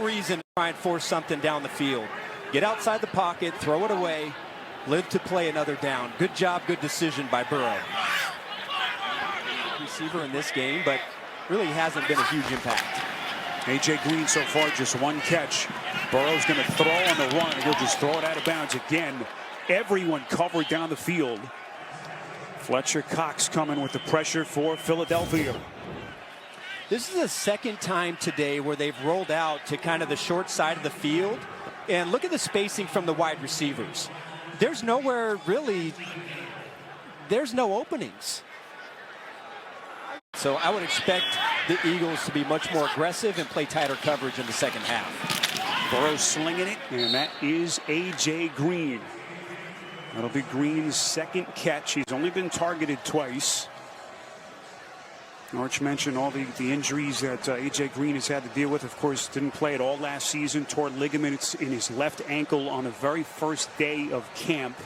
reason to try and force something down the field. Get outside the pocket, throw it away, live to play another down. Good job, good decision by Burrow. Receiver in this game, but really hasn't been a huge impact. A.J. Green so far just one catch. Burrow's going to throw on the run, and he'll just throw it out of bounds again. Everyone covered down the field. Fletcher Cox coming with the pressure for Philadelphia. This is the second time today where they've rolled out to kind of the short side of the field. And look at the spacing from the wide receivers. There's nowhere really, there's no openings. So I would expect the Eagles to be much more aggressive and play tighter coverage in the second half. Burrow slinging it, and that is A.J. Green. That'll be Green's second catch. He's only been targeted twice. Arch mentioned all the injuries that A.J. Green has had to deal with. Of course, didn't play at all last season. Tore ligaments in his left ankle on the very first day of camp.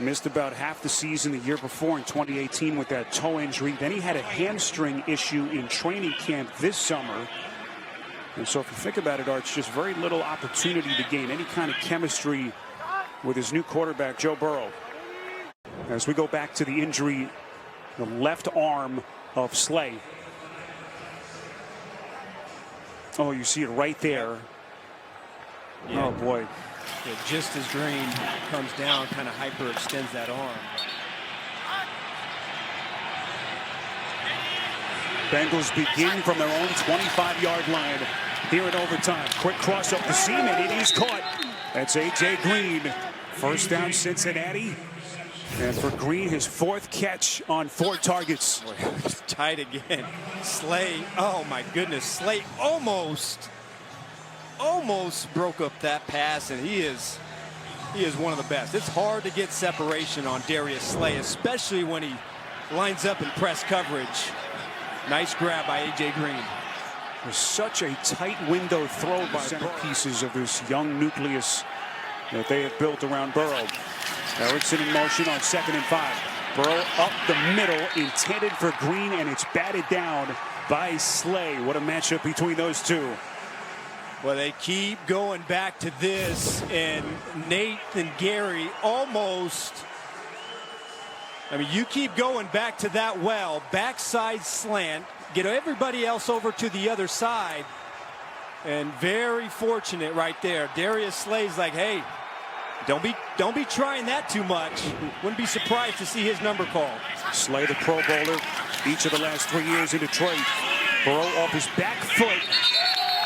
Missed about half the season the year before in 2018 with that toe injury. Then he had a hamstring issue in training camp this summer. And so if you think about it, Arch, just very little opportunity to gain any kind of chemistry with his new quarterback, Joe Burrow. As we go back to the injury, the left arm of Slay. Oh, you see it right there. Yeah. Oh, boy. Yeah, just as Green comes down, kind of hyperextends that arm. Bengals begin from their own 25-yard line here in overtime. Quick cross up the seam, and it is caught. That's A.J. Green. First down, Cincinnati. And for Green, his fourth catch on 4 targets. Boy, it's tight again. Slay, oh my goodness, Slay almost broke up that pass, and he is one of the best. It's hard to get separation on Darius Slay, especially when he lines up in press coverage. Nice grab by A.J. Green. There's such a tight window throw by centerpieces of this young nucleus that they have built around Burrow. Erickson in motion on 2nd and 5. Burrow up the middle, intended for Green, and it's batted down by Slay. What a matchup between those two. Well, they keep going back to this, and Nate and Gary almost, I mean, you keep going back to that well, backside slant, get everybody else over to the other side, and very fortunate right there. Darius Slay's like, hey, don't be trying that too much. Wouldn't be surprised to see his number called. Slay, the Pro Bowler, each of the last 3 years in Detroit. Burrow off his back foot.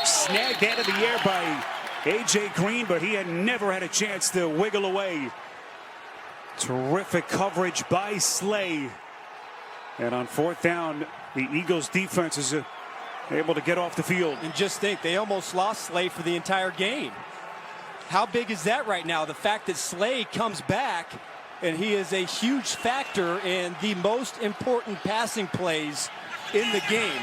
Snagged out of the air by A.J. Green, but he had never had a chance to wiggle away. Terrific coverage by Slay. And on 4th down, the Eagles defense is able to get off the field. And just think, they almost lost Slay for the entire game. How big is that right now? The fact that Slay comes back, and he is a huge factor in the most important passing plays in the game.